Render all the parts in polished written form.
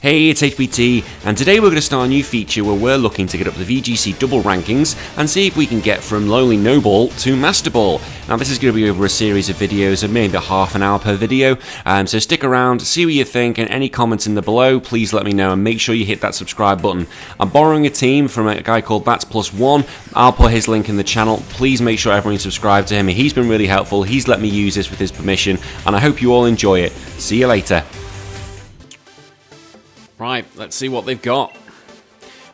Hey, it's HBT, and today we're going to start a new feature where we're looking to get up the VGC double rankings and see if we can get from lowly no ball to Masterball. Now this is going to be over a series of videos of maybe half an hour per video, so stick around, see what you think, and any comments in the below, please let me know, and make sure you hit that subscribe button. I'm borrowing a team from a guy called THATSAplusONE. I'll put his link in the channel. Please make sure everyone subscribe to him. He's been really helpful. He's let me use this with his permission, and I hope you all enjoy it. See you later. Right, let's see what they've got.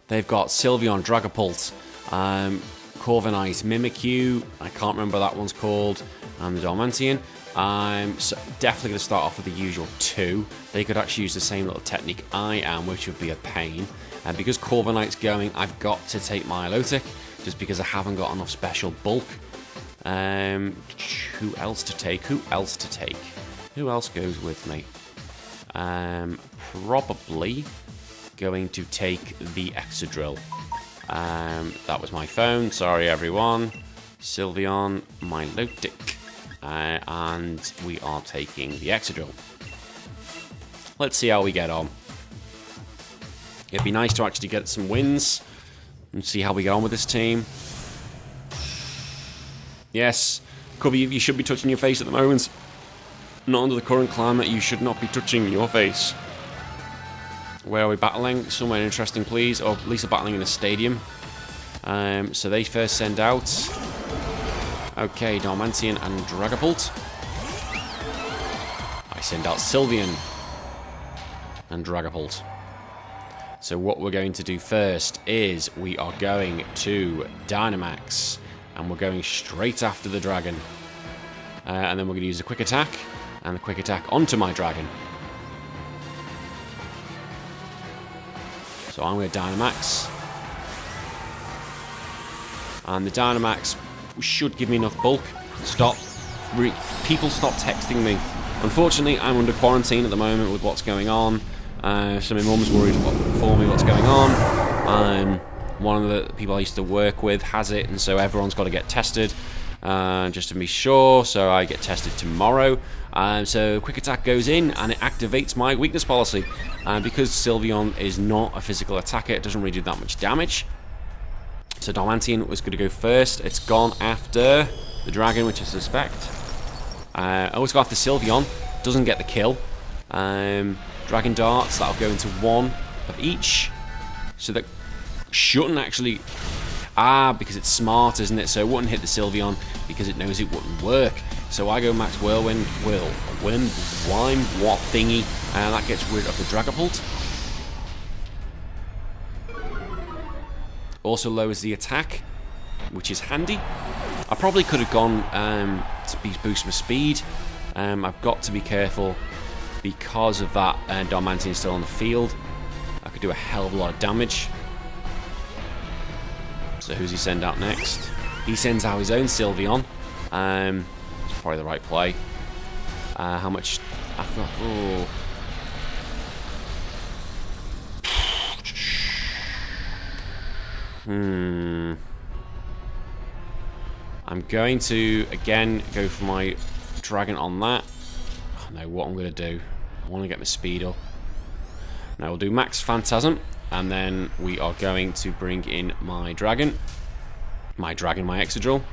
They've got Sylveon, Dragapult, Corviknight, Mimikyu, I can't remember what that one's called, and the Darmanitan. So definitely going to start off with the usual two. They could actually use the same little technique I am, which would be a pain. And because Corviknight's going, I've got to take Milotic, just because I haven't got enough special bulk. Who else to take? Who else to take? Who else goes with me? Probably going to take the Excadrill. That was my phone. Sorry, everyone. Sylveon, Milotic, and we are taking the Excadrill. Let's see how we get on. It'd be nice to actually get some wins and see how we get on with this team. Yes, Cubby, you should be touching your face at the moment. Not under the current climate, you should not be touching your face. Where are we battling? Somewhere interesting, please. Or at least we're battling in a stadium. So they first send out... Okay, Darmanitan and Dragapult. I send out Sylveon and Dragapult. So what we're going to do first is we are going to Dynamax. And we're going straight after the dragon. And then we're going to use a quick attack. And the quick attack onto my dragon. So I'm going to Dynamax. And the Dynamax should give me enough bulk. Stop. People stop texting me. Unfortunately, I'm under quarantine at the moment with what's going on. So my mum's worried for me what's going on. One of the people I used to work with has it, and so everyone's got to get tested. Just to be sure, so I get tested tomorrow. So quick attack goes in and it activates my weakness policy. Because Sylveon is not a physical attacker, it doesn't really do that much damage. So Darmanitan was going to go first. It's gone after the dragon, which I suspect. I always go after Sylveon, doesn't get the kill. Dragon darts, that'll go into one of each. So that shouldn't actually... because it's smart, isn't it? So it wouldn't hit the Sylveon because it knows it wouldn't work. So I go Max Whirlwind, what thingy, and that gets rid of the Dragapult. Also lowers the attack, which is handy. I probably could have gone to boost my speed. I've got to be careful because of that Darmanitan still on the field. I could do a hell of a lot of damage. So who's he send out next? He sends out his own Sylveon. It's probably the right play. How much? Oh. I'm going to again go for my dragon on that. Oh, no, what I'm going to do? I want to get my speed up. Now we'll do Max Phantasm. And then we are going to bring in my dragon. My Excadrill.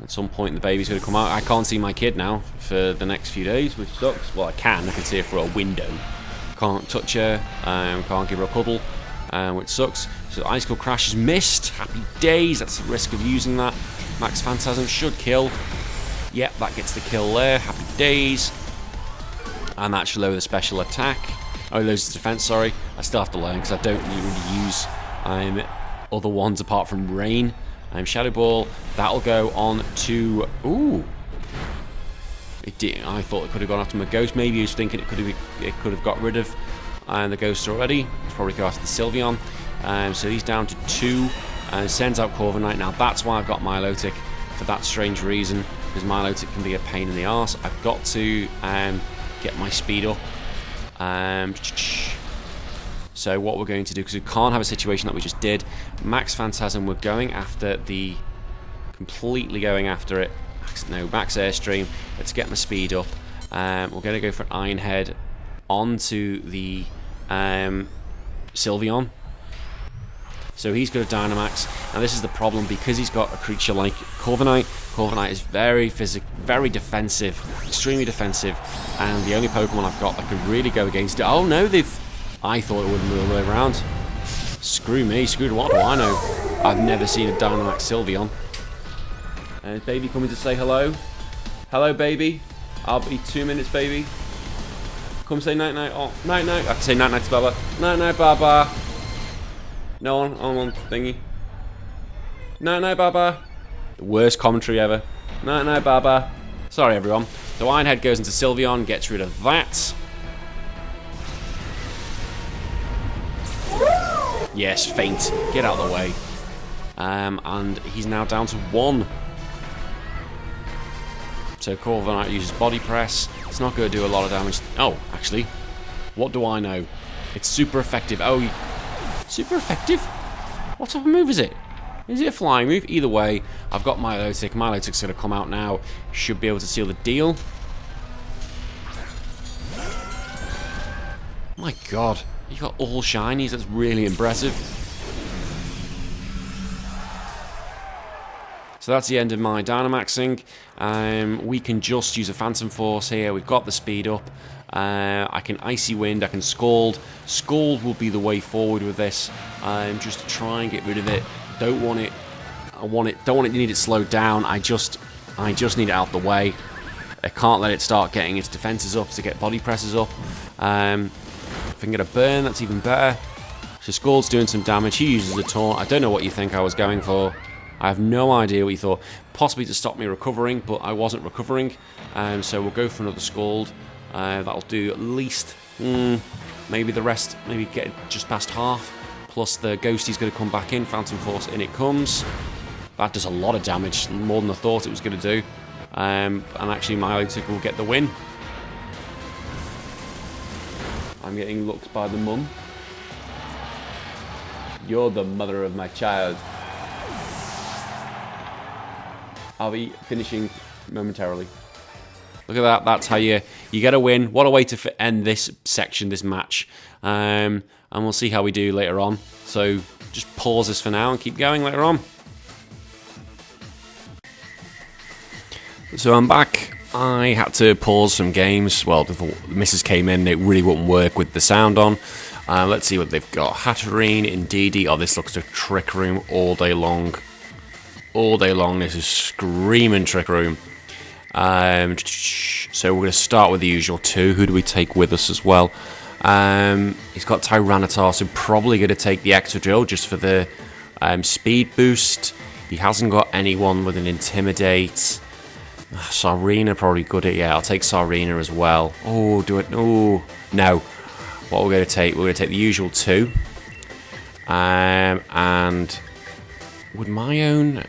At some point the baby's going to come out. I can't see my kid now for the next few days, which sucks. Well, I can see her for a window. Can't touch her. Can't give her a cuddle, which sucks. So Icicle Crash is missed. Happy days. That's the risk of using that. Max Phantasm should kill. Yep, that gets the kill there. Happy days. And that should lower the special attack. Oh, loses the defense, sorry. I still have to learn because I don't really use other ones apart from Rain. Shadow Ball, that'll go on to... Ooh! It did, I thought it could have gone after my Ghost. Maybe he was thinking it could have got rid of the Ghost already. It's probably go after the Sylveon. So he's down to 2 and sends out Corviknight. Now that's why I've got Milotic, for that strange reason, because Milotic can be a pain in the arse. I've got to get my speed up. So what we're going to do, because we can't have a situation that we just did, Max Phantasm, we're going after the... completely going after it. Max Airstream. Let's get my speed up. We're going to go for an Iron Head onto the Sylveon. So he's got a Dynamax. Now this is the problem, because he's got a creature like Corviknight. Corviknight is very defensive, extremely defensive, and the only Pokemon I've got that could really go against it. Oh no, I thought it would move all the way around. Screw me, what do I know? I've never seen a Dynamax Sylveon. And baby coming to say hello. Hello, baby. I'll be 2 minutes, baby. Come say night night. Oh, night night. I can say night night to Baba. Night night, Baba. No one on thingy. Night night, Baba. The worst commentary ever. Night night, Baba. Sorry, everyone. The Ironhead goes into Sylveon, gets rid of that. Yes, faint. Get out of the way. And he's now down to 1. So Corviknight uses Body Press. It's not going to do a lot of damage. Oh, actually, what do I know? It's super effective. Oh, super effective? What type of move is it? Is it a flying move? Either way, I've got Milotic. Milotic's going to come out now. Should be able to seal the deal. My God, you got all shinies. That's really impressive. So that's the end of my Dynamaxing. We can just use a Phantom Force here. We've got the speed up. I can Icy Wind. I can Scald. Scald will be the way forward with this. Just to try and get rid of it. Don't want it. Don't want it. Need it slowed down. I just need it out the way. I can't let it start getting its defenses up to get body presses up. If I can get a burn, that's even better. So Scald's doing some damage. He uses a taunt. I don't know what you think I was going for. I have no idea what you thought. Possibly to stop me recovering, but I wasn't recovering. So we'll go for another Scald. That'll do at least, maybe the rest, maybe get just past half. Plus the Ghosty's going to come back in. Phantom Force, in it comes. That does a lot of damage, more than I thought it was going to do. And actually Milotic will get the win. I'm getting looked by the mum. You're the mother of my child. I'll be finishing momentarily. Look at that. That's how you get a win. What a way to end this section, this match. And we'll see how we do later on. So just pause this for now and keep going later on. So I'm back. I had to pause some games. Well, the missus came in. It really wouldn't work with the sound on. Let's see what they've got. Hatterene, Indeedee. Oh, this looks like a Trick Room all day long. All day long, this is screaming Trick Room. So we're going to start with the usual 2. Who do we take with us as well? He's got Tyranitar, so probably going to take the Excadrill just for the speed boost. He hasn't got anyone with an Intimidate. Sarina probably good at, yeah, I'll take Sarina as well. Oh, do it. Oh, no. What we're going to take? We're going to take the usual 2. And would my own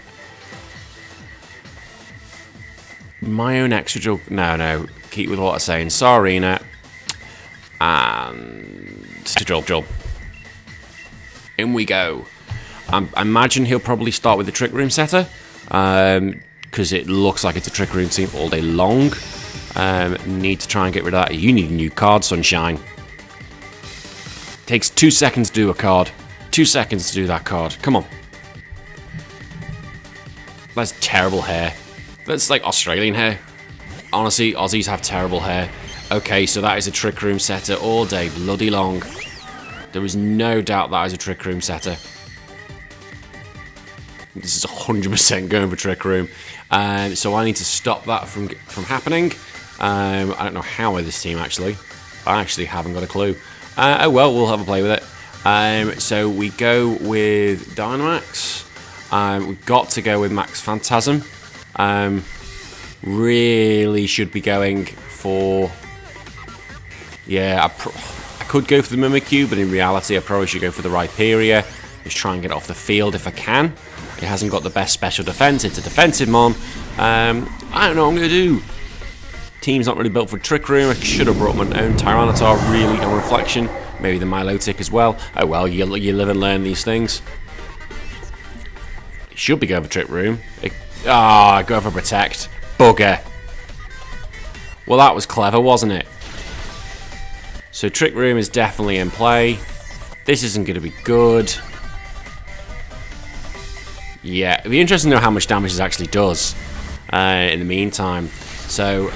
Excadrill... No. Keep with what I'm saying. Sarina and Excadrill. In we go. I imagine he'll probably start with the Trick Room setter. Because it looks like it's a Trick Room team all day long. Need to try and get rid of that. You need a new card, Sunshine. Takes 2 seconds to do a card. 2 seconds to do that card. Come on. That's terrible hair. That's like Australian hair. Honestly, Aussies have terrible hair. Okay, so that is a Trick Room setter all day bloody long. There is no doubt that is a Trick Room setter. This is 100% going for Trick Room. So I need to stop that from happening. I don't know how with this team, actually. I actually haven't got a clue. Oh well, we'll have a play with it. So we go with Dynamax. We've got to go with Max Phantasm. Really should be going for... Yeah, I could go for the Mimikyu, but in reality I probably should go for the Rhyperior. Just try and get it off the field if I can. It hasn't got the best special defense. It's a defensive mon. I don't know what I'm going to do. Team's not really built for Trick Room. I should have brought my own Tyranitar, really, on reflection. Maybe the Milotic as well. Oh well, you live and learn these things. It should be going for Trick Room. Go for Protect. Bugger. Well, that was clever, wasn't it? So Trick Room is definitely in play. This isn't going to be good. Yeah, it'd be interesting to know how much damage this actually does in the meantime. So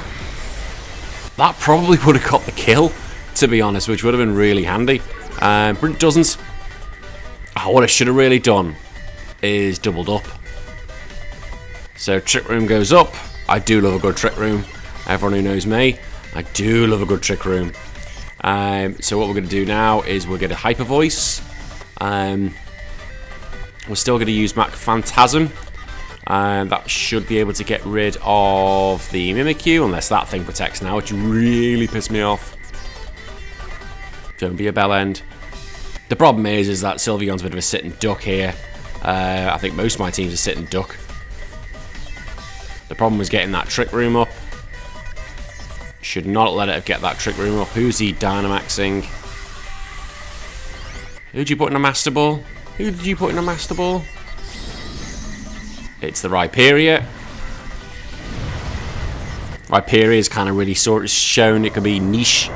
that probably would have got the kill, to be honest, which would have been really handy. But it doesn't. Oh, what I should have really done is doubled up. So Trick Room goes up. I do love a good Trick Room. Everyone who knows me, I do love a good Trick Room. So what we're going to do now is we're going to Hyper Voice. We're still going to use Mac Phantasm. That should be able to get rid of the Mimikyu, unless that thing protects now, which really pissed me off. Don't be a bell end. The problem is that Sylveon's a bit of a sitting duck here. I think most of my teams are sitting duck. The problem was getting that Trick Room up. Should not let it get that Trick Room up. Who's he Dynamaxing? Who'd you put in a Master Ball? Who did you put in a Master Ball? It's the Rhyperior. Rhyperior is kind of really sort of shown it can be niche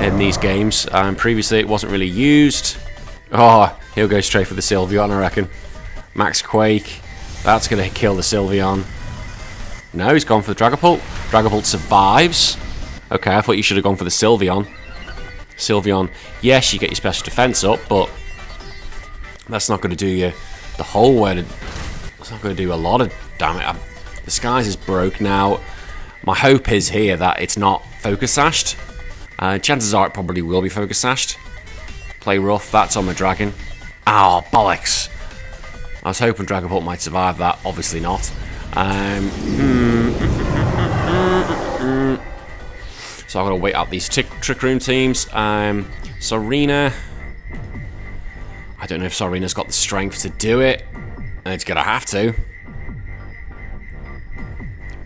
in these games. Previously it wasn't really used. Oh, he'll go straight for the Sylveon, I reckon. Max Quake. That's going to kill the Sylveon. No, he's gone for the Dragapult. Dragapult survives. Okay, I thought you should have gone for the Sylveon. Sylveon, yes, you get your special defense up, but that's not going to do you the whole way. It's not going to do a lot of damage. The Skies is broke now. My hope is here that it's not Focus Sashed. Chances are it probably will be Focus Sashed. Play rough, that's on the Dragon. Oh, bollocks. I was hoping Dragapult might survive that. Obviously not. So I've got to wait out these Trick Room teams. Sarina. I don't know if Sarina's got the strength to do it. It's going to have to.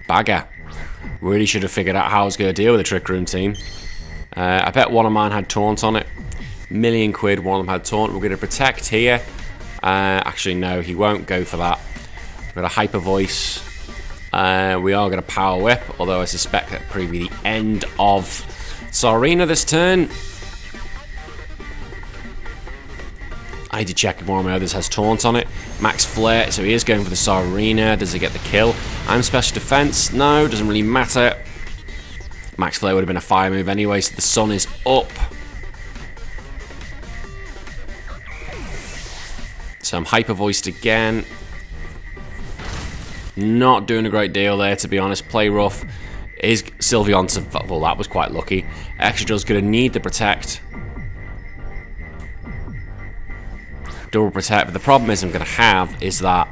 Bagger. Really should have figured out how I was going to deal with the Trick Room team. I bet one of mine had Taunt on it. £1,000,000, one of them had Taunt. We're going to protect here. Actually, no, he won't go for that. We're going to Hyper Voice. We are going to Power Whip, although I suspect that probably be the end of Sarina this turn. I need to check if one of my others has Taunt on it. Max Flare, so he is going for the Sarina. Does he get the kill? I'm Special Defense. No, doesn't really matter. Max Flare would have been a fire move anyway, so the sun is up. So I'm Hyper Voiced again. Not doing a great deal there, to be honest. Play rough. Is Sylveon to... Well, that was quite lucky. Excadaril's going to need the Protect. Double Protect. But the problem is I'm going to have is that...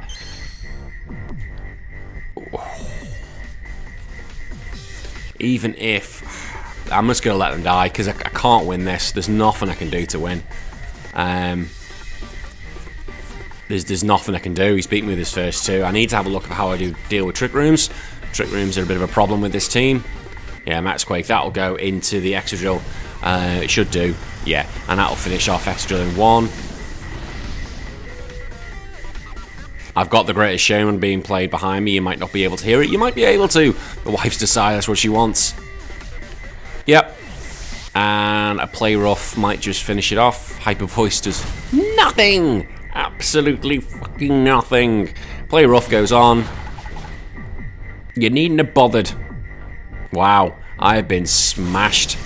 Even if... I'm just going to let them die, because I can't win this. There's nothing I can do to win. There's nothing I can do. He's beat me with his first two. I need to have a look at how I do deal with Trick Rooms. Trick Rooms are a bit of a problem with this team. Yeah, Max Quake, that'll go into the Excadrill. It should do. Yeah, and that'll finish off Excadrill in one. I've got the Greatest Showman being played behind me. You might not be able to hear it. You might be able to. The wife's decided that's what she wants. Yep. And a Play Rough might just finish it off. Hyper Voice does nothing. Absolutely fucking nothing. Play Rough goes on. You needn't have bothered. Wow, I have been smashed.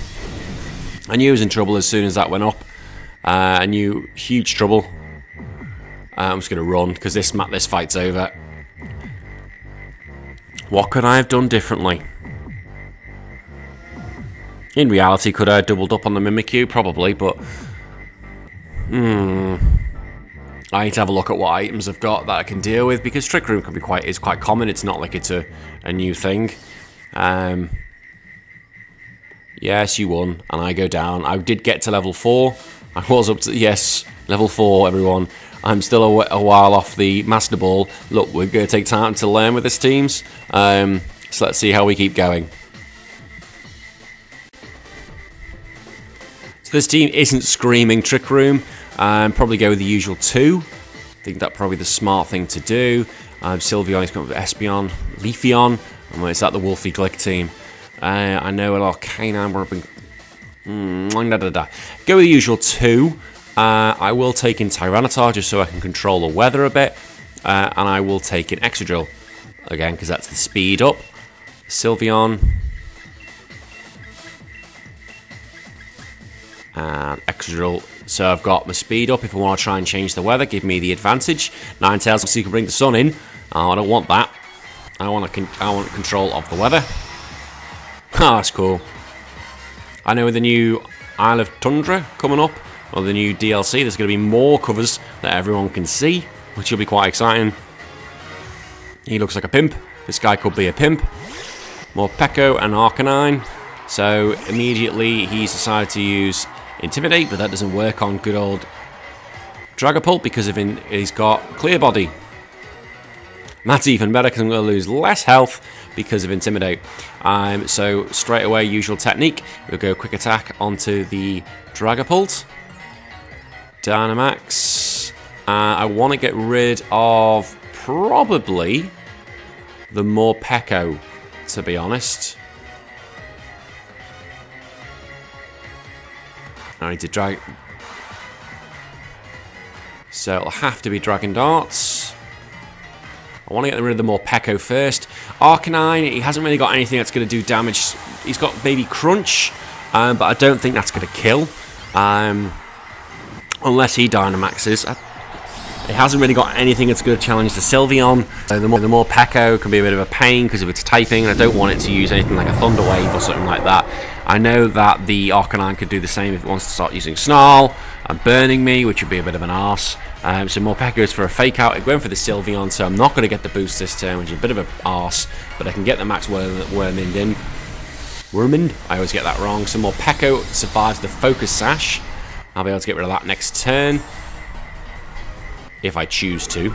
I knew I was in trouble as soon as that went up. I knew huge trouble. I'm just going to run because this fight's over. What could I have done differently? In reality, could I have doubled up on the Mimikyu? Probably, but... I need to have a look at what items I've got that I can deal with, because Trick Room can be is quite common. It's not like it's a new thing. Yes, you won, and I go down. I did get to level 4. I was up to, yes, level 4, everyone. I'm still a while off the Master Ball. Look, we're going to take time to learn with this teams. So let's see how we keep going. So this team isn't screaming Trick Room. Probably go with the usual 2. I think that's probably the smart thing to do. Sylveon, he's got Espeon, Leafeon, and it's that the Wolfie Glick team. I know an Arcanine, Go with the usual 2. I will take in Tyranitar just so I can control the weather a bit. And I will take in Excadrill. Again, because that's the speed up. Sylveon. And Excadrill. So I've got my speed up. If I want to try and change the weather, give me the advantage. Ninetales, so you can bring the sun in. Oh, I don't want that. I want control of the weather. Ah, that's cool. I know with the new Isle of Tundra coming up, or the new DLC, there's going to be more covers that everyone can see, which will be quite exciting. He looks like a pimp. This guy could be a pimp. More Peko and Arcanine. So immediately he's decided to use Intimidate, but that doesn't work on good old Dragapult because of he's got Clear Body. That's even better because I'm going to lose less health because of Intimidate. So straight away, usual technique. We'll go Quick Attack onto the Dragapult. Dynamax. I want to get rid of probably the Morpeko, to be honest. I need to drag. So it'll have to be Dragon Darts. I want to get rid of the Morpeko first. Arcanine, he hasn't really got anything that's going to do damage. He's got Baby Crunch, but I don't think that's going to kill. Unless he Dynamaxes. It hasn't really got anything that's going to challenge the Sylveon. So the Morpeko can be a bit of a pain because of its typing. And I don't want it to use anything like a Thunder Wave or something like that. I know that the Arcanine could do the same if it wants to start using Snarl and burning me, which would be a bit of an arse. So Morpeko is for a fake out. It went for the Sylveon, so I'm not going to get the boost this turn, which is a bit of an arse. But I can get the Max Wormind in. Wormind? I always get that wrong. So Morpeko survives the Focus Sash. I'll be able to get rid of that next turn. If I choose to.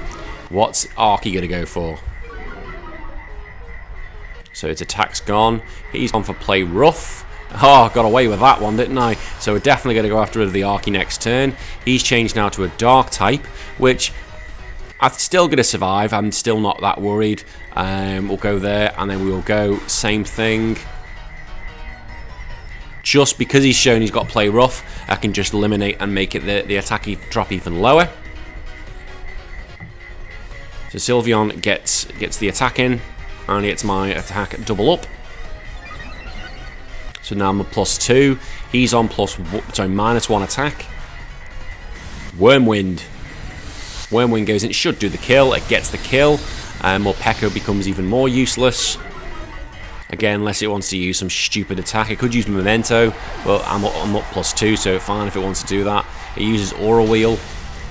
What's Arky going to go for? So its attack's gone. He's gone for Play Rough. Oh, got away with that one, didn't I? So we're definitely going to go after the Arky next turn. He's changed now to a Dark type, which I'm still going to survive. I'm still not that worried. We'll go there, and then we'll go same thing. Just because he's shown he's got Play Rough, I can just eliminate and make it the attack drop even lower. So Sylveon gets the attack in, and gets my attack double up. So now I'm a +2. He's on -1 attack. Wormwind. Wormwind goes in. It should do the kill. It gets the kill. Morpeko becomes even more useless. Again, unless it wants to use some stupid attack. It could use Memento, but I'm up +2, so fine if it wants to do that. It uses Aura Wheel.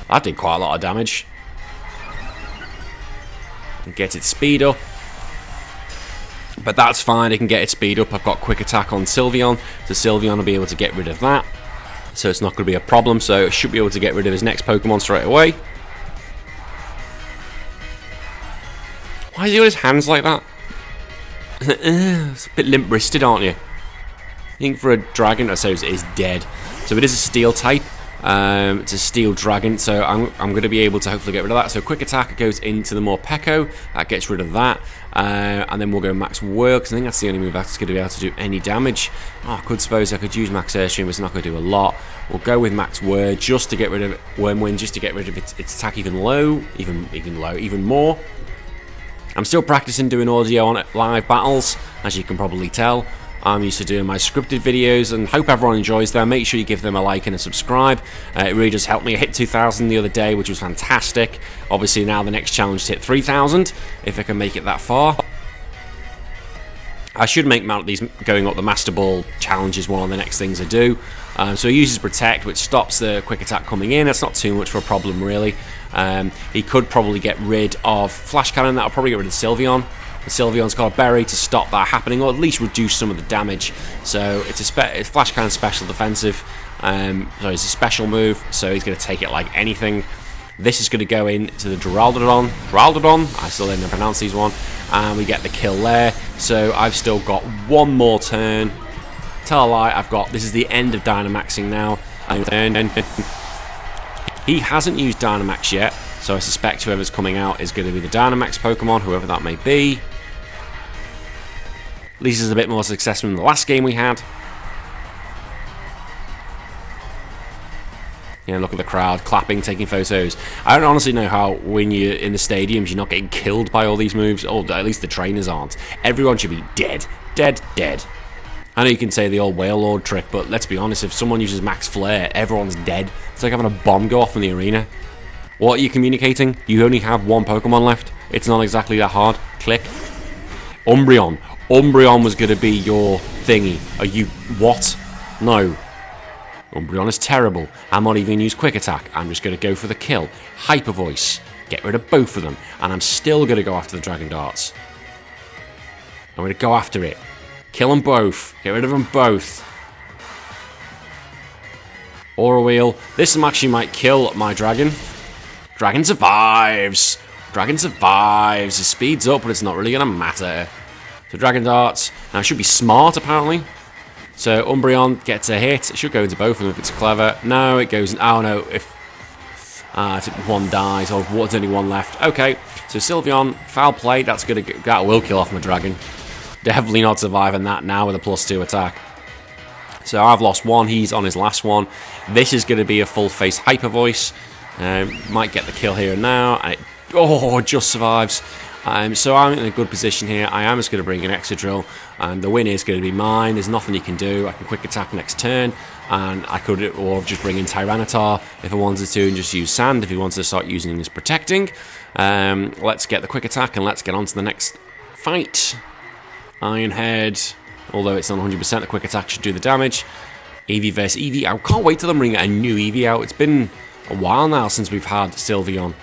That did quite a lot of damage. It gets its speed up. But that's fine, it can get its speed up. I've got Quick Attack on Sylveon, so Sylveon will be able to get rid of that. So it's not going to be a problem, so it should be able to get rid of his next Pokemon straight away. Why has he got his hands like that? It's a bit limp-wristed, aren't you? I think for a dragon, so it is dead. So it is a Steel type. It's a Steel Dragon, so I'm going to be able to hopefully get rid of that. So Quick Attack goes into the Morpeko. That gets rid of that. And then we'll go Max Whirl, because I think that's the only move that's going to be able to do any damage. Oh, I could suppose I could use Max Airstream, but it's not going to do a lot. We'll go with Max Whirl just to get rid of Wormwind, just to get rid of its attack even more. I'm still practicing doing audio on live battles, as you can probably tell. I'm used to doing my scripted videos, and hope everyone enjoys them. Make sure you give them a like and a subscribe. It really does help me. I hit 2,000 the other day, which was fantastic. Obviously now the next challenge is to hit 3,000, if I can make it that far. I should make these going up the Master Ball challenge is one of the next things I do. So he uses Protect, which stops the Quick Attack coming in. That's not too much of a problem, really. He could probably get rid of Flash Cannon. That'll probably get rid of Sylveon. The Sylveon's got a berry to stop that happening, or at least reduce some of the damage. So it's it's Flash Cannon special defensive. So it's a special move, so he's going to take it like anything. This is going to go into the Duraludon. I still don't know how to pronounce these one. And we get the kill there. So I've still got one more turn. Tell a lie, this is the end of Dynamaxing now. He hasn't used Dynamax yet, so I suspect whoever's coming out is going to be the Dynamax Pokemon, whoever that may be. At least it's a bit more successful than the last game we had. Yeah, look at the crowd clapping, taking photos. I don't honestly know how, when you're in the stadiums, you're not getting killed by all these moves. Or at least the trainers aren't. Everyone should be dead. Dead, dead. I know you can say the old Whale Lord trick, but let's be honest, if someone uses Max Flare, everyone's dead. It's like having a bomb go off in the arena. What are you communicating? You only have one Pokemon left. It's not exactly that hard. Click. Umbreon. Umbreon was going to be your thingy. Are you... what? No. Umbreon is terrible. I'm not even going to use Quick Attack. I'm just going to go for the kill. Hyper Voice. Get rid of both of them. And I'm still going to go after the Dragon Darts. I'm going to go after it. Kill them both. Get rid of them both. Aura Wheel. This actually might kill my Dragon. Dragon survives. Dragon survives. It speeds up, but it's not really going to matter. So Dragon Darts. Now, it should be smart, apparently. So Umbreon gets a hit. It should go into both of them if it's clever. No, it goes... oh, no. If one dies, or there's only one left. Okay. So Sylveon, foul play. That will kill off my Dragon. Definitely not surviving that now with a +2 attack. So I've lost one. He's on his last one. This is going to be a full-face Hyper Voice. Might get the kill here and now. And it just survives. So I'm in a good position here. I am just going to bring an Excadrill, and the win is going to be mine. There's nothing you can do. I can Quick Attack next turn, and I could or just bring in Tyranitar if I wanted to, and just use Sand if he wanted to start using his Protecting. Let's get the Quick Attack, and let's get on to the next fight. Iron Head, although it's not 100%, the Quick Attack should do the damage. Eevee vs Eevee. I can't wait till them bring a new Eevee out. It's been a while now since we've had Sylveon.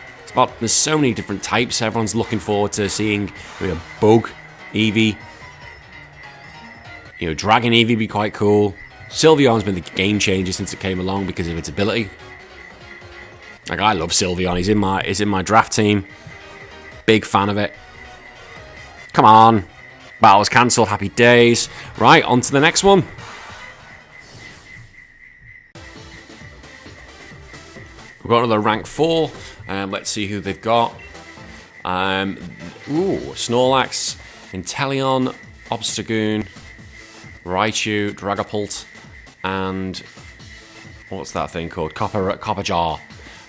There's so many different types. Everyone's looking forward to seeing a Bug Eevee. Dragon Eevee be quite cool. Sylveon's been the game changer since it came along because of its ability. Like, I love Sylveon. He's in my draft team. Big fan of it. Come on. Battle's cancelled. Happy days. Right, on to the next one. We've got another rank 4. Let's see who they've got. Snorlax, Inteleon, Obstagoon, Raichu, Dragapult, and what's that thing called? Copperjar.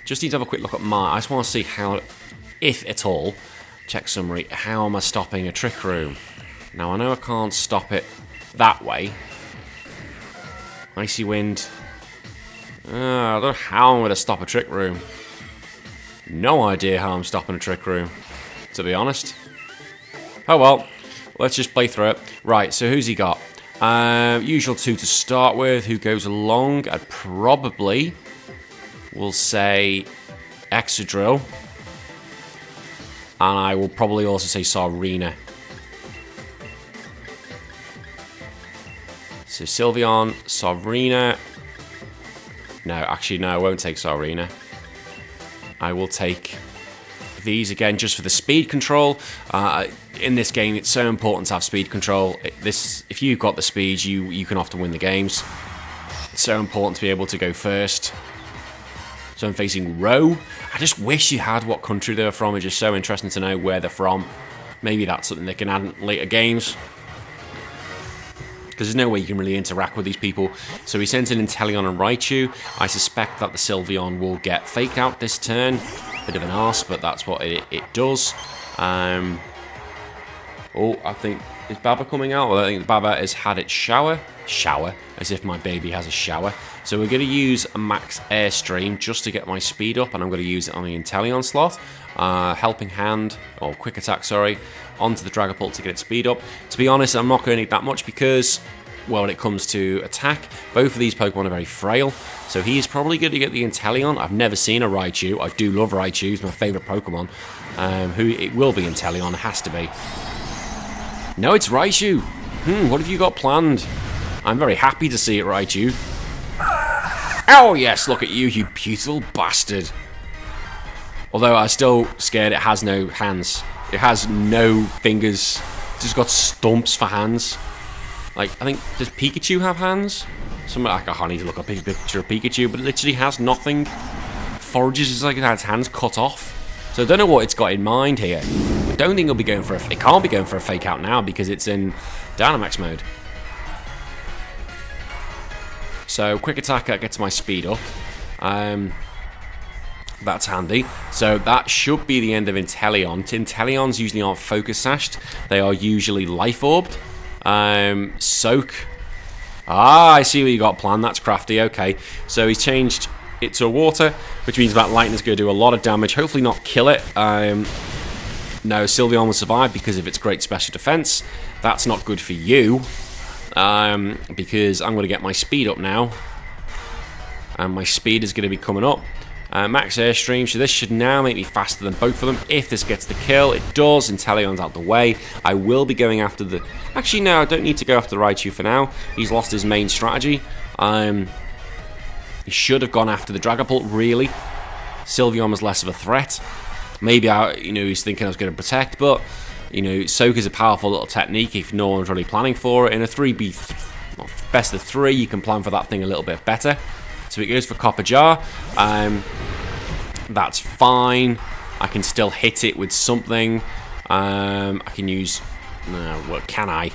Just need to have a quick look at I just want to see how, if at all, check summary, how am I stopping a Trick Room? Now, I know I can't stop it that way. Icy Wind. I don't know how I'm going to stop a Trick Room. No idea how I'm stopping a Trick Room, to be honest. Oh well, let's just play through it. Right, so who's he got? Usual 2 to start with. Who goes along? I'd probably will say Excadrill. And I will probably also say Sarina. So Sylveon, Sarina. No, actually, no, I won't take Sarina. I will take these again just for the speed control. In this game, it's so important to have speed control. If you've got the speed, you can often win the games. It's so important to be able to go first. So I'm facing Row. I just wish you had what country they're from. It's just so interesting to know where they're from. Maybe that's something they can add in later games. Because there's no way you can really interact with these people. So he sends in Inteleon and Raichu. I suspect that the Sylveon will get Fake Out this turn. Bit of an arse, but that's what it does. I think... is Baba coming out? Well, I think Baba has had its shower. Shower? As if my baby has a shower. So we're going to use a Max Airstream just to get my speed up. And I'm going to use it on the Inteleon slot. Helping Hand, or Quick Attack, sorry, onto the Dragapult to get its speed up. To be honest, I'm not going to need that much because, well, when it comes to attack, both of these Pokemon are very frail. So he is probably going to get the Inteleon. I've never seen a Raichu. I do love Raichu. It's my favourite Pokemon. It will be Inteleon. It has to be. No, it's Raichu. What have you got planned? I'm very happy to see it, Raichu. Oh, yes, look at you, you beautiful bastard. Although I'm still scared it has no hands. It has no fingers. It's just got stumps for hands. Like, I think, does Pikachu have hands? I can't need to look up a picture of Pikachu, but it literally has nothing. Forages is like it has its hands cut off. So I don't know what it's got in mind here. I don't think it'll be going for it can't be going for a Fake Out now because it's in Dynamax mode. So Quick Attack gets my speed up. That's handy. So that should be the end of Inteleon. Inteleons usually aren't focus sashed. They are usually life orbed. Soak. Ah, I see what you got planned. That's crafty. Okay. So he's changed it to water, which means that lightning's going to do a lot of damage. Hopefully not kill it. No, Sylveon will survive because of its great special defense. That's not good for you. Because I'm going to get my speed up now. And my speed is going to be coming up. Max Airstream, so this should now make me faster than both of them. If this gets the kill, it does. Inteleon's out the way. I will be going after the... Actually, no, I don't need to go after the Raichu for now. He's lost his main strategy. He should have gone after the Dragapult, really. Sylveon was less of a threat. Maybe, he's thinking I was going to protect, but, Soak is a powerful little technique if no one's really planning for it. In a 3B, best of 3, you can plan for that thing a little bit better. So it goes for Copper Jar. That's fine. I can still hit it with something. I can use... No, what can I?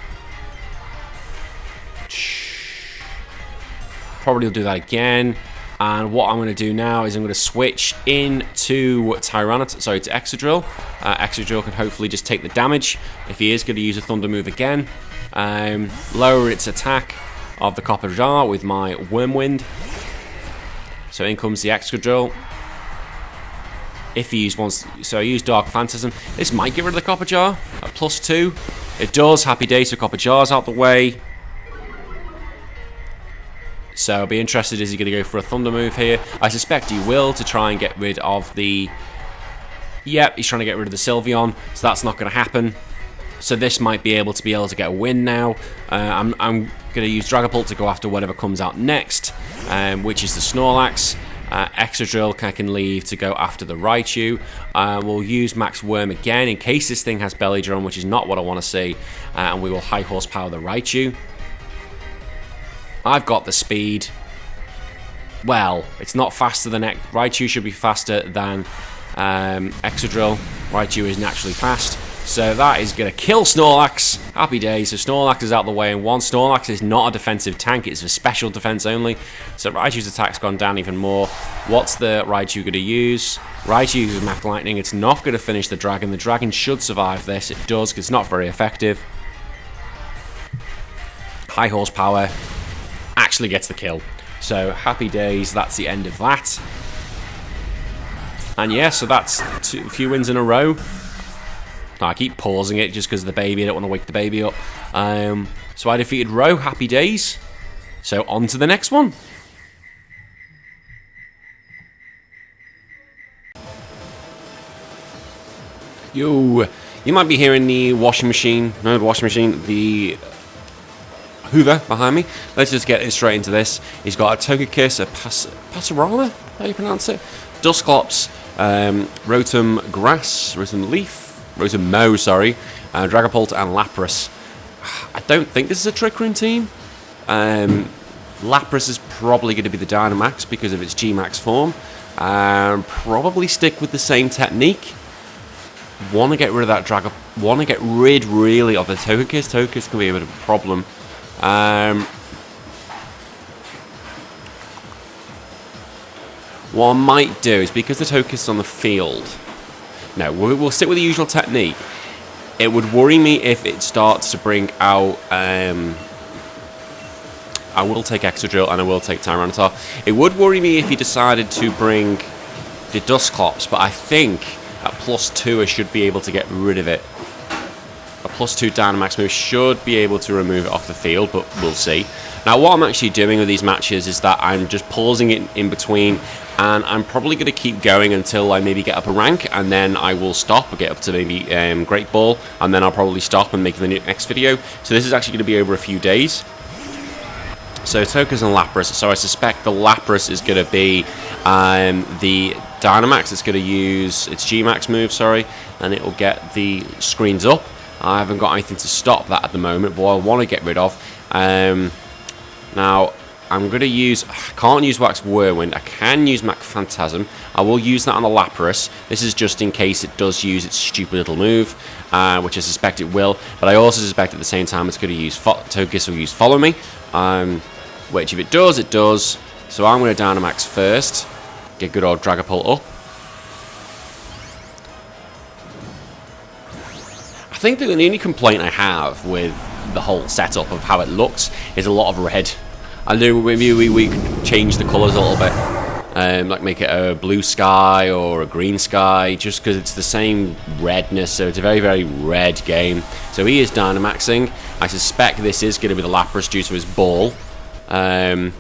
Probably will do that again. And what I'm going to do now is I'm going to switch into to Excadrill. Excadrill can hopefully just take the damage if he is going to use a Thunder move again. Lower its attack of the Copper Jar with my Wormwind. So in comes the Excadrill. If he used one, so I use Dark Phantasm. This might get rid of the Copper Jar at +2. It does. Happy days, so Copper Jar's out the way. So I'll be interested, is he going to go for a Thunder move here? I suspect he will to try and get rid of the... Yep, he's trying to get rid of the Sylveon, so that's not going to happen. So this might be able to get a win now. I'm going to use Dragapult to go after whatever comes out next, which is the Snorlax. Excadrill I can leave to go after the Raichu. We'll use Max Worm again in case this thing has Belly Drum, which is not what I want to see. And we will high horsepower the Raichu. I've got the speed. Well, it's not faster than Raichu should be faster than Excadrill. Raichu is naturally fast. So that is going to kill Snorlax. Happy days. So Snorlax is out the way, and one Snorlax is not a defensive tank. It's a special defense only. So Raichu's attack's gone down even more. What's the Raichu going to use? Raichu uses Mach Lightning. It's not going to finish the Dragon. The Dragon should survive this. It does, because it's not very effective. High horsepower. Actually gets the kill. So happy days. That's the end of that. And yeah, so that's a few wins in a row. I keep pausing it just because of the baby. I don't want to wake the baby up. So I defeated Ro. Happy days. So on to the next one. Yo, you might be hearing the washing machine. No, the washing machine. The Hoover behind me. Let's just get straight into this. He's got a Togekiss, a Passerana, how do you pronounce it? Dusclops, Rotom Grass, Rotom Leaf, Rotom Mo, sorry, Dragapult and Lapras. I don't think this is a Trick Room team. Lapras is probably going to be the Dynamax because of its G-Max form. Probably stick with the same technique. Want to get rid of that Dragapult. Want to get rid, really, of the Togekiss. Togekiss can be a bit of a problem. What I might do is, because the Togekiss is on the field... No, we'll stick with the usual technique. It would worry me if it starts to bring out... I will take Excadrill and I will take Tyranitar. It would worry me if he decided to bring the Dusclops, but I think at +2 I should be able to get rid of it. A +2 Dynamax move should be able to remove it off the field, but we'll see. Now, what I'm actually doing with these matches is that I'm just pausing it in between, and I'm probably going to keep going until I maybe get up a rank, and then I will stop, or get up to maybe Great Ball, and then I'll probably stop and make the next video. So this is actually going to be over a few days. So Togekiss and Lapras. So I suspect the Lapras is going to be the Dynamax. It's going to use its G-Max move, sorry, and it will get the screens up. I haven't got anything to stop that at the moment, but I want to get rid of. Now, I'm going to use... I can't use Wax Whirlwind. I can use Mach Phantasm. I will use that on the Lapras. This is just in case it does use its stupid little move, which I suspect it will. But I also suspect at the same time it's going to use... Togekiss will use Follow Me, which if it does, it does. So I'm going to Dynamax first. Get good old Dragapult up. I think the only complaint I have with the whole setup of how it looks is a lot of red. I know maybe we could change the colours a little bit. Like make it a blue sky or a green sky, just because it's the same redness, so it's a very, very red game. So he is Dynamaxing. I suspect this is going to be the Lapras due to his ball. I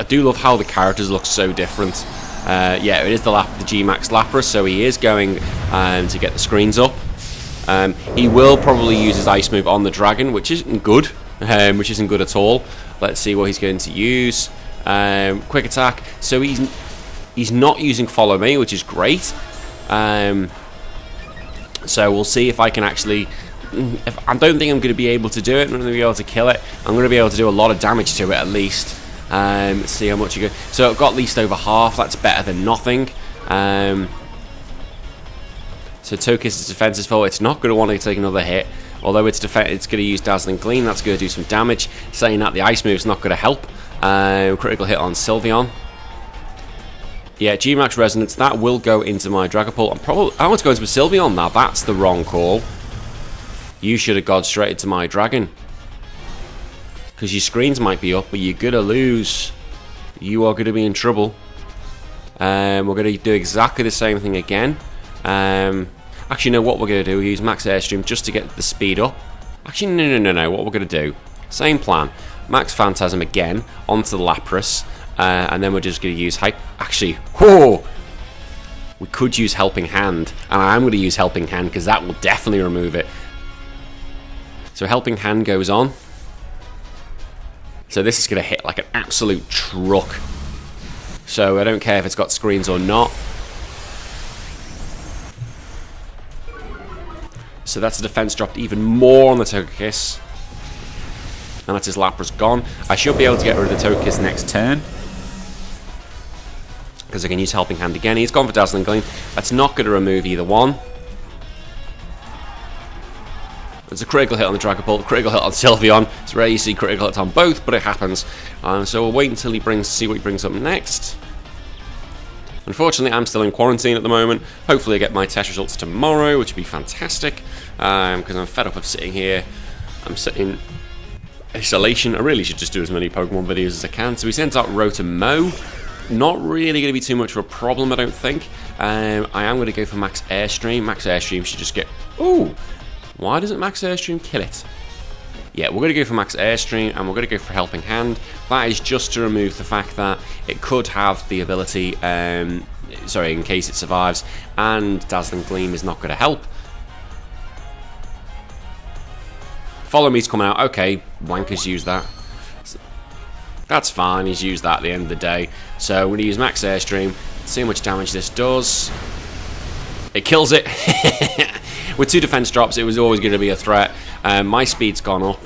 do love how the characters look so different. Yeah, it is the G-Max Lapras, so he is going to get the screens up. He will probably use his Ice move on the Dragon, which isn't good. Which isn't good at all. Let's see what he's going to use. Quick attack. So he's not using Follow Me, which is great. So we'll see if I can actually... I don't think I'm going to be able to do it. I'm going to be able to kill it. I'm going to be able to do a lot of damage to it at least. Let's see how much you go. So it got at least over half. That's better than nothing. So Togekiss' defense is full. It's not going to want to take another hit. Although it's going to use Dazzling Gleam. That's going to do some damage. Saying that, the Ice move is not going to help. Critical hit on Sylveon. Yeah, G-Max Resonance. That will go into my Dragapult. I want to go into a Sylveon now. That's the wrong call. You should have gone straight into my Dragon. Because your screens might be up, but you're going to lose. You are going to be in trouble. We're going to do exactly the same thing again. Actually, no, what we're going to do, we'll use Max Airstream just to get the speed up. Actually, no. What we're going to do, same plan. Max Phantasm again onto the Lapras. And then we're just going to use Hype. Actually, whoa! We could use Helping Hand. And I am going to use Helping Hand because that will definitely remove it. So Helping Hand goes on. So this is going to hit like an absolute truck. So I don't care if it's got screens or not. So that's the defense dropped even more on the Togekiss. And that's his Lapras gone. I should be able to get rid of the Togekiss next turn. Because I can use Helping Hand again. He's gone for Dazzling Gleam. That's not going to remove either one. There's a critical hit on the Dragapult, critical hit on Sylveon. It's rare you see critical hits on both, but it happens. So we'll wait until see what he brings up next. Unfortunately, I'm still in quarantine at the moment. Hopefully I get my test results tomorrow, which would be fantastic. Because I'm fed up of sitting here. I'm sitting in isolation. I really should just do as many Pokemon videos as I can. So he sends out Rotom. Not really going to be too much of a problem, I don't think. I am going to go for Max Airstream. Max Airstream should just get... Ooh! Why doesn't Max Airstream kill it? Yeah, we're going to go for Max Airstream, and we're going to go for Helping Hand. That is just to remove the fact that it could have the ability, sorry, in case it survives, and Dazzling Gleam is not going to help. Follow Me's coming out. Okay, Wanker's used that. That's fine, he's used that at the end of the day. So we're going to use Max Airstream, see how much damage this does. It kills it. With 2 defense drops, it was always going to be a threat. My speed's gone up.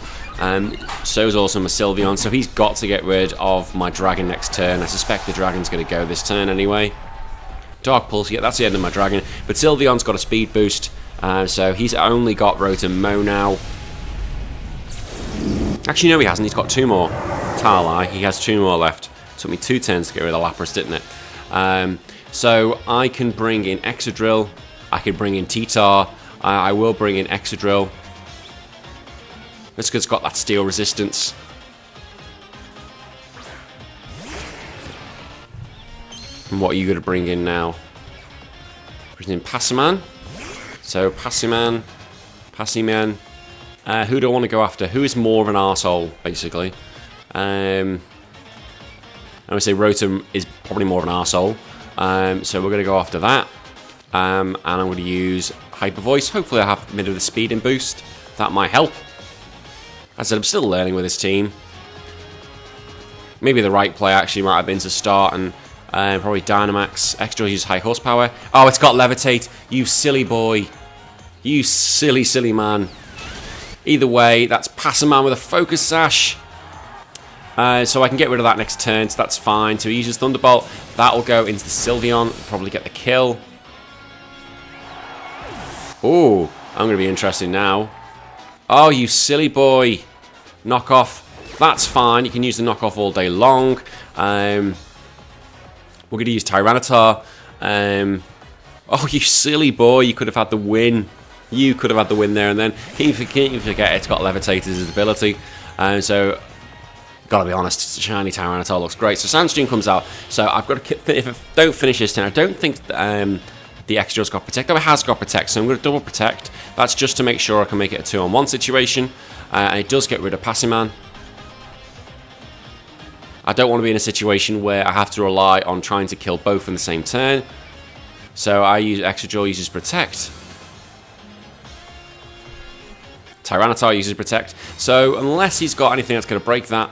So is also my Sylveon. So he's got to get rid of my Dragon next turn. I suspect the Dragon's going to go this turn anyway. Dark Pulse, yeah, that's the end of my Dragon. But Sylveon's got a speed boost. So he's only got Rotom now. Actually, no, he hasn't. He's got 2 more. Tarly, he has 2 more left. Took me 2 turns to get rid of the Lapras, didn't it? So I can bring in Excadrill. I can bring in T-Tar. I will bring in Excadrill. Just because it's got that steel resistance. And what are you going to bring in now? Bring in Passiman. So Passiman. Who do I want to go after? Who is more of an arsehole, basically? I would say Rotom is probably more of an arsehole. So we're going to go after that. And I'm going to use Hyper Voice. Hopefully I have a bit of the speed and boost. That might help. As I said, I'm still learning with this team. Maybe the right play actually might have been to start and probably Dynamax. Extra use high horsepower. Oh, it's got Levitate. You silly boy. You silly, silly man. Either way, that's Passiman with a Focus Sash. So I can get rid of that next turn, so that's fine. So he uses Thunderbolt. That will go into the Sylveon. Probably get the kill. Ooh, I'm going to be interested now. Oh, you silly boy. Knockoff. That's fine. You can use the knockoff all day long. We're going to use Tyranitar. Oh, you silly boy, you could have had the win. You could have had the win there and then. Can't you forget it's got Levitate as its ability. So, gotta be honest, shiny Tyranitar looks great. So Sandstream comes out. So I've got to, if I don't finish this turn, I don't think the extra's got Protect. Oh, it has got Protect, so I'm going to double Protect. That's just to make sure I can make it a 2-on-1 situation. And it does get rid of Passiman. I don't want to be in a situation where I have to rely on trying to kill both in the same turn. So I use Excadrill uses Protect. Tyranitar uses Protect. So unless he's got anything that's going to break that,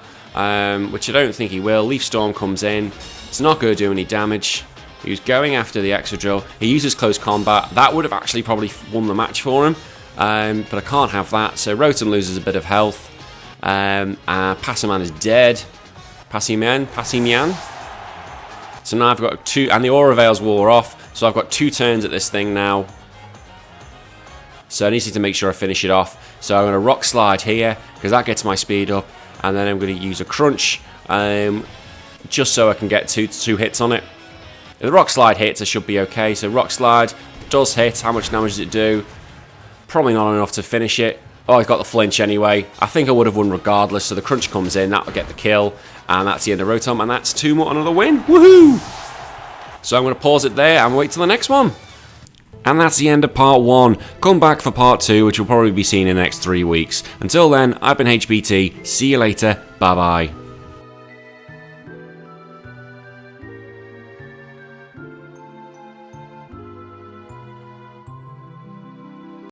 which I don't think he will, Leaf Storm comes in. It's not going to do any damage. He was going after the Excadrill. He uses Close Combat. That would have actually probably won the match for him. But I can't have that. So Rotom loses a bit of health. Passiman is dead. Passimian. So now I've got 2, and the Aura Veils wore off. So I've got 2 turns at this thing now. So I need to make sure I finish it off. So I'm going to Rock Slide here, because that gets my speed up. And then I'm going to use a Crunch, just so I can get two hits on it. If the Rock Slide hits, I should be okay. So Rock Slide does hit. How much damage does it do? Probably not enough to finish it. Oh, he's got the flinch anyway. I think I would have won regardless. So the Crunch comes in. That'll get the kill. And that's the end of Rotom. And that's 2 more, another win. Woohoo! So I'm going to pause it there and wait till the next one. And that's the end of part 1. Come back for part 2, which will probably be seen in the next 3 weeks. Until then, I've been HBT. See you later. Bye-bye.